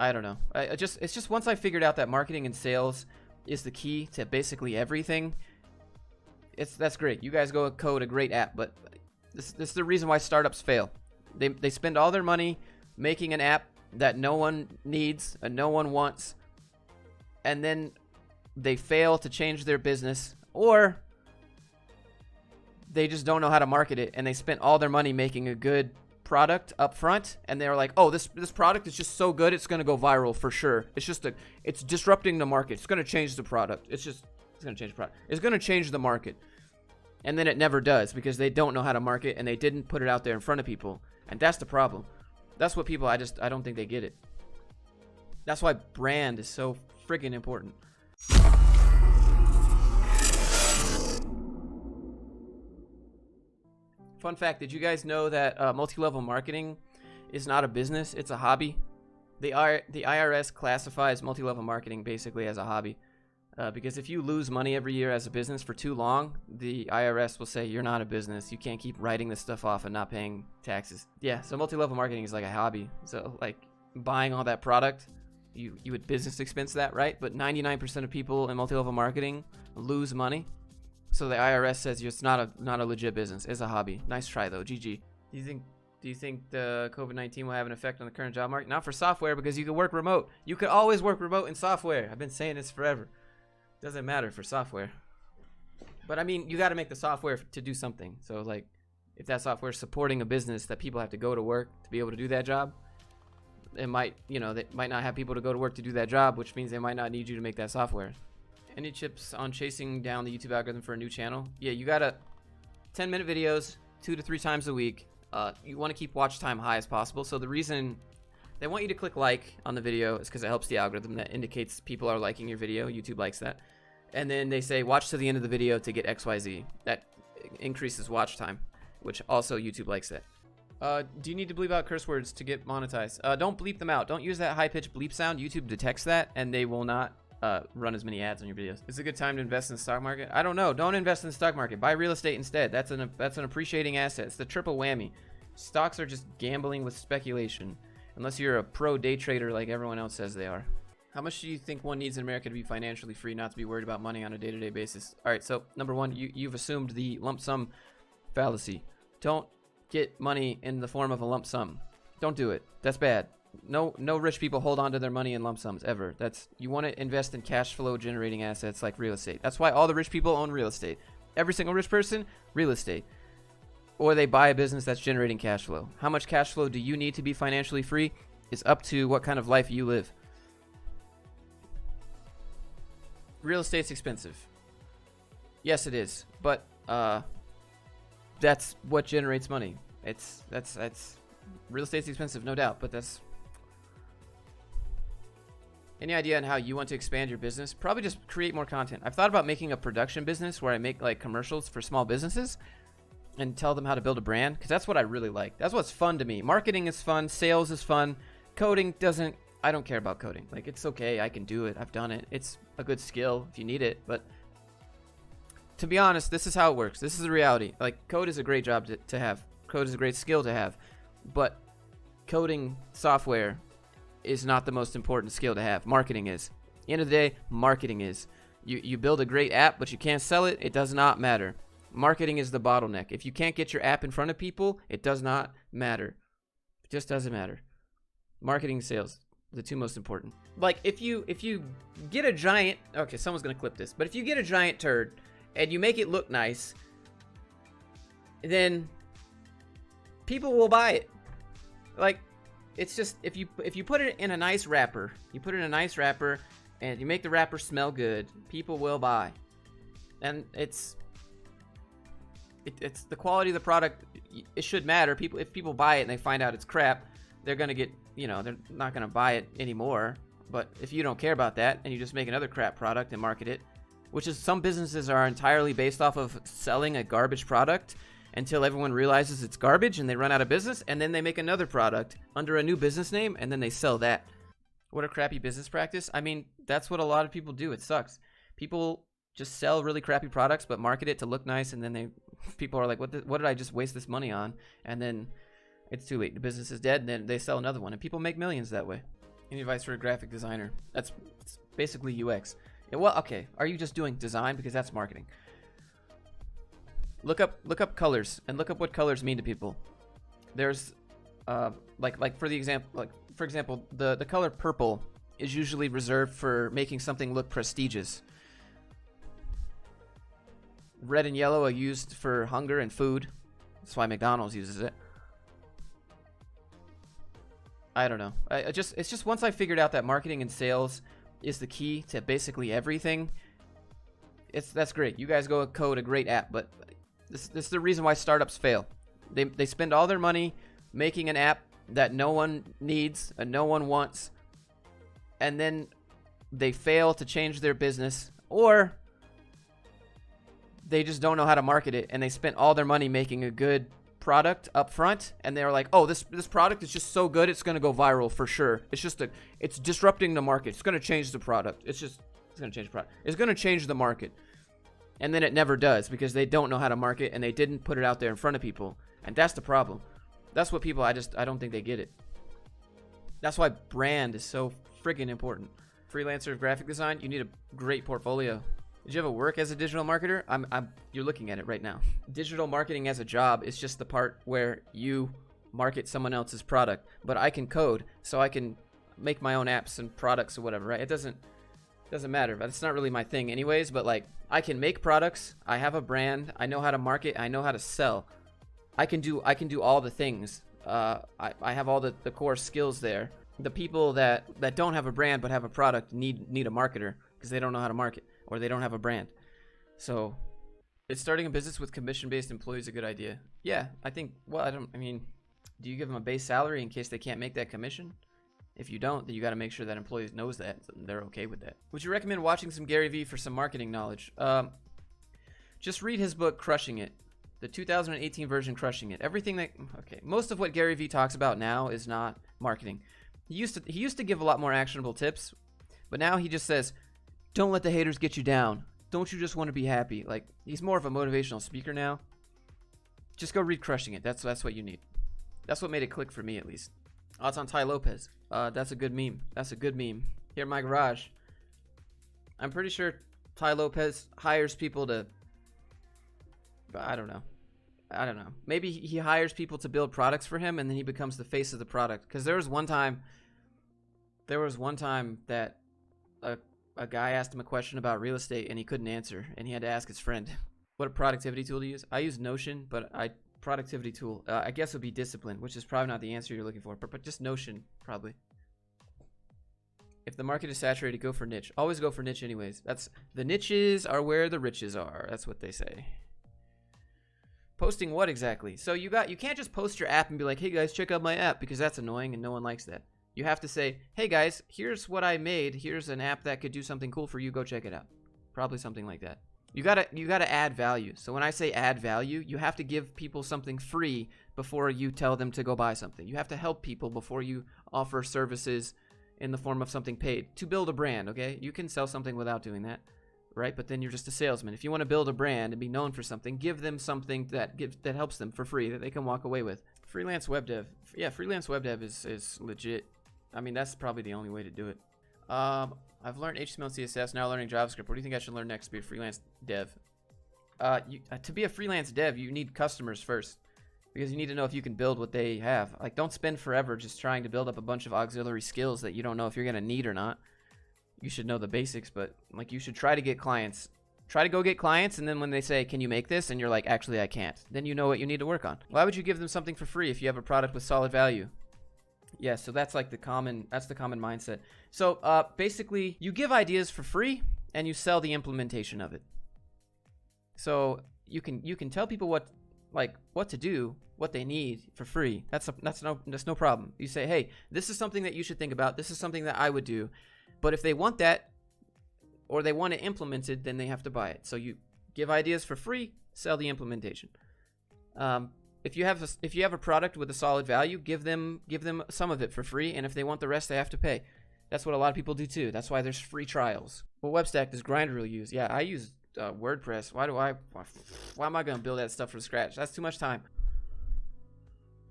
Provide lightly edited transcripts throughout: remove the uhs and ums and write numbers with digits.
I don't know. It's just once I figured out that marketing and sales is the key to basically everything. That's great. You guys go code a great app, but this is the reason why startups fail. They spend all their money making an app that no one needs and no one wants, and then they fail to change their business, or they just don't know how to market it, and they spent all their money making a good product up front, and they're like, oh, this product is just so good, it's going to go viral for sure. It's disrupting the market. It's going to change the product. It's going to change the product. It's going to change the market. And then it never does, because they don't know how to market, and they didn't put it out there in front of people. And that's the problem. That's what people, I don't think they get it. That's why brand is so friggin' important. Fun fact, did you guys know that multi-level marketing is not a business, it's a hobby? The IRS classifies multi-level marketing basically as a hobby. Because if you lose money every year as a business for too long, the IRS will say you're not a business. You can't keep writing this stuff off and not paying taxes. Yeah, so multi-level marketing is like a hobby. So like buying all that product, you would business expense that, right? But 99% of people in multi-level marketing lose money. So the IRS says it's not a legit business. It's a hobby. Nice try though. GG. Do you think the COVID-19 will have an effect on the current job market? Not for software, because you can work remote. You could always work remote in software. I've been saying this forever. Doesn't matter for software. But I mean, you got to make the software to do something. So like, if that software is supporting a business that people have to go to work to be able to do that job, it might, they might not have people to go to work to do that job, which means they might not need you to make that software. Any tips on chasing down the YouTube algorithm for a new channel? Yeah, you gotta 10-minute videos 2 to 3 times a week. You want to keep watch time high as possible. So the reason they want you to click like on the video is because it helps the algorithm. That indicates people are liking your video. YouTube likes that. And then they say watch to the end of the video to get XYZ. That increases watch time, which also YouTube likes that. Do you need to bleep out curse words to get monetized? Don't bleep them out. Don't use that high-pitched bleep sound. YouTube detects that, and they will not run as many ads on your videos. Is it a good time to invest in the stock market? I don't know. Don't invest in the stock market. Buy real estate instead. That's an appreciating asset. It's the triple whammy. Stocks are just gambling with speculation, unless you're a pro day trader like everyone else says they are. How much do you think one needs in America to be financially free, not to be worried about money on a day-to-day basis? All right, so number one, you've assumed the lump sum fallacy. Don't get money in the form of a lump sum. Don't do it. That's bad. No rich people hold on to their money in lump sums ever. You want to invest in cash flow generating assets like real estate. That's why all the rich people own real estate. Every single rich person, real estate. Or they buy a business that's generating cash flow. How much cash flow do you need to be financially free? It's up to what kind of life you live. Real estate's expensive. Yes, it is. But that's what generates money. That's real estate's expensive, no doubt, but that's... Any idea on how you want to expand your business? Probably just create more content. I've thought about making a production business where I make like commercials for small businesses and tell them how to build a brand, because that's what I really like. That's what's fun to me. Marketing is fun, sales is fun, coding doesn't. I don't care about coding. Like, it's okay, I can do it, I've done it. It's a good skill if you need it, but to be honest, this is how it works. This is the reality. Like, code is a great job to have. Code is a great skill to have, but coding software is not the most important skill to have. Marketing is. End of the day, marketing is. You build a great app, but you can't sell it, it does not matter. Marketing is the bottleneck. If you can't get your app in front of people, it does not matter. It just doesn't matter. Marketing and sales, the two most important. Like, if you get a giant... Okay, someone's going to clip this. But if you get a giant turd and you make it look nice, then people will buy it. Like, it's just... If you put it in a nice wrapper, and you make the wrapper smell good, people will buy. And it's the quality of the product. It should matter. If people buy it and they find out it's crap, they're gonna get, they're not gonna buy it anymore. But if you don't care about that and you just make another crap product and market it, which is, some businesses are entirely based off of selling a garbage product until everyone realizes it's garbage and they run out of business, and then they make another product under a new business name and then they sell that. What a crappy business practice. I mean, that's what a lot of people do. It sucks. People just sell really crappy products but market it to look nice, and then people are like, what did I just waste this money on? And then it's too late. The business is dead, and then they sell another one, and people make millions that way. Any advice for a graphic designer? That's it's basically UX. Yeah, well, okay. Are you just doing design? Because that's marketing. Look up colors and look up what colors mean to people. There's like for example, the color purple is usually reserved for making something look prestigious. Red and yellow are used for hunger and food. That's why McDonald's uses it. I don't know. It's just once I figured out that marketing and sales is the key to basically everything. That's great. You guys go code a great app, but this is the reason why startups fail. They spend all their money making an app that no one needs and no one wants, and then they fail to change their business, or they just don't know how to market it, and they spent all their money making a good product up front, and they're like, oh, this product is just so good, it's going to go viral for sure. It's disrupting the market. It's going to change the product. It's going to change the product. It's going to change the market. And then it never does, because they don't know how to market and they didn't put it out there in front of people. And that's the problem. That's what people, I don't think they get it. That's why brand is so friggin' important. Freelancer of graphic design, you need a great portfolio. Did you ever work as a digital marketer? You're looking at it right now. Digital marketing as a job is just the part where you market someone else's product. But I can code, so I can make my own apps and products or whatever, right? It doesn't matter, but it's not really my thing anyways. But like, I can make products. I have a brand. I know how to market. I know how to sell. I can do all the things. I have all the core skills there. The people that don't have a brand but have a product need a marketer, because they don't know how to market, or they don't have a brand. So, is starting a business with commission-based employees a good idea? Yeah, I think, well, do you give them a base salary in case they can't make that commission? If you don't, then you got to make sure that employees knows that, so they're okay with that. Would you recommend watching some Gary Vee for some marketing knowledge? Just read his book, Crushing It. The 2018 version, Crushing It. Most of what Gary Vee talks about now is not marketing. He used to give a lot more actionable tips, but now he just says, don't let the haters get you down. Don't you just want to be happy? Like, he's more of a motivational speaker now. Just go read Crushing It. That's what you need. That's what made it click for me, at least. Oh, it's on Ty Lopez. That's a good meme. That's a good meme. Here in my garage. I'm pretty sure Ty Lopez hires people to... I don't know. Maybe he hires people to build products for him, and then he becomes the face of the product. Because there was one time that a guy asked him a question about real estate, and he couldn't answer, and he had to ask his friend. What a productivity tool to use? I use Notion, but productivity tool, I guess would be Discipline, which is probably not the answer you're looking for, but just Notion, probably. If the market is saturated, go for niche. Always go for niche anyways. The niches are where the riches are. That's what they say. Posting what exactly? So you can't just post your app and be like, hey guys, check out my app, because that's annoying and no one likes that. You have to say, hey guys, here's what I made. Here's an app that could do something cool for you. Go check it out. Probably something like that. You gotta add value. So when I say add value, you have to give people something free before you tell them to go buy something. You have to help people before you offer services in the form of something paid to build a brand, okay? You can sell something without doing that, right? But then you're just a salesman. If you want to build a brand and be known for something, give them something that helps them for free that they can walk away with. Freelance web dev. Yeah, freelance web dev is legit. I mean, that's probably the only way to do it. I've learned HTML and CSS, now learning JavaScript. What do you think I should learn next to be a freelance dev? To be a freelance dev, you need customers first, because you need to know if you can build what they have. Like, don't spend forever just trying to build up a bunch of auxiliary skills that you don't know if you're going to need or not. You should know the basics, but like, you should try to get clients. Try to go get clients, and then when they say, can you make this? And you're like, actually, I can't. Then you know what you need to work on. Why would you give them something for free if you have a product with solid value? Yeah, so that's like the common mindset. So basically, you give ideas for free and you sell the implementation of it. So you can tell people what to do, what they need for free. That's no problem. You say, hey, this is something that you should think about. This is something that I would do. But if they want that, or they want it implemented, then they have to buy it. So you give ideas for free, sell the implementation. If you have a product with a solid value, give them some of it for free, and if they want the rest, they have to pay. That's what a lot of people do too. That's why there's free trials. What web stack does Grindr use? Yeah, I use WordPress. Why am I gonna build that stuff from scratch? That's too much time.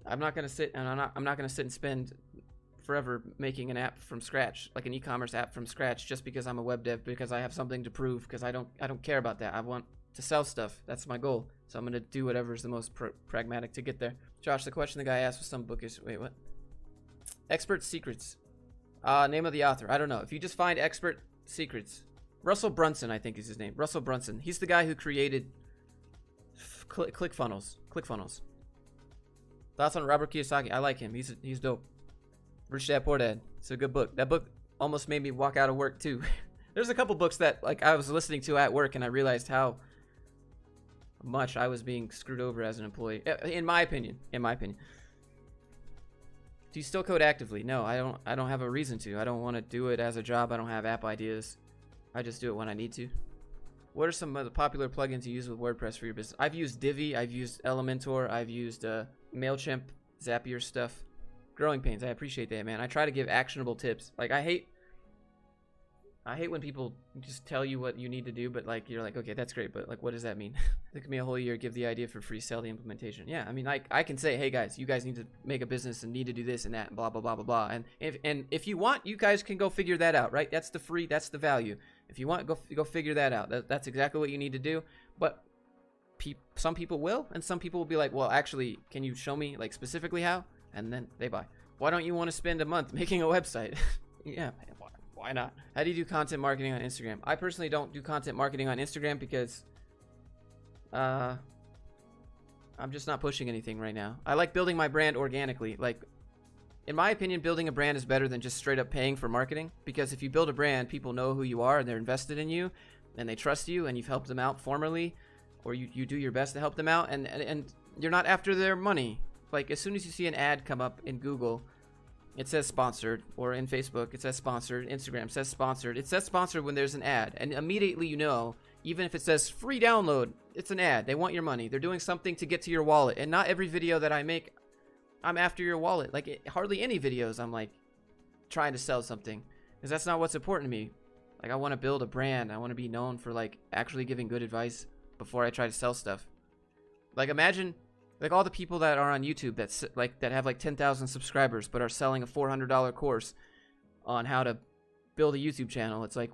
I'm not gonna sit and spend forever making an app from scratch, like an e-commerce app from scratch, just because I'm a web dev, because I have something to prove, because I don't care about that. I want to sell stuff. That's my goal. So I'm gonna do whatever is the most pragmatic to get there. Josh, the question the guy asked was some bookish. Wait, what? Expert Secrets. Name of the author. I don't know. If you just find Expert Secrets, Russell Brunson, I think is his name. Russell Brunson. He's the guy who created ClickFunnels. ClickFunnels. Thoughts on Robert Kiyosaki? I like him. He's dope. Rich Dad Poor Dad. It's a good book. That book almost made me walk out of work too. There's a couple books that like I was listening to at work and I realized how much I was being screwed over as an employee. In my opinion. In my opinion. Do you still code actively? No, I don't have a reason to. I don't want to do it as a job. I don't have app ideas. I just do it when I need to. What are some of the popular plugins you use with WordPress for your business? I've used Divi, I've used Elementor, I've used MailChimp, Zapier stuff. Growing Pains, I appreciate that, man. I try to give actionable tips. Like I hate when people just tell you what you need to do, but like you're like, okay, that's great, but like what does that mean? It took me a whole year to give the idea for free, sell the implementation. Yeah, I mean I can say, hey guys, you guys need to make a business and need to do this and that and blah blah blah blah blah. And if you want, you guys can go figure that out, right? That's the free, that's the value. If you want, go figure that out. That's exactly what you need to do. But some people will, and some people will be like, well, actually, can you show me like specifically how? And then they buy. Why don't you want to spend a month making a website? Yeah, why not? How do you do content marketing on Instagram? I personally don't do content marketing on Instagram because I'm just not pushing anything right now. I like building my brand organically. Like, in my opinion, building a brand is better than just straight up paying for marketing, because if you build a brand, people know who you are and they're invested in you and they trust you and you've helped them out formerly, or you do your best to help them out, and you're not after their money. Like, as soon as you see an ad come up in Google, it says sponsored, or in Facebook, it says sponsored, Instagram says sponsored. It says sponsored when there's an ad, and immediately you know, even if it says free download, it's an ad. They want your money. They're doing something to get to your wallet, and not every video that I make, I'm after your wallet. Like, hardly any videos I'm like trying to sell something, because that's not what's important to me. Like, I want to build a brand. I want to be known for like actually giving good advice before I try to sell stuff. Like, imagine like all the people that are on YouTube that have like 10,000 subscribers but are selling a $400 course on how to build a YouTube channel. It's like,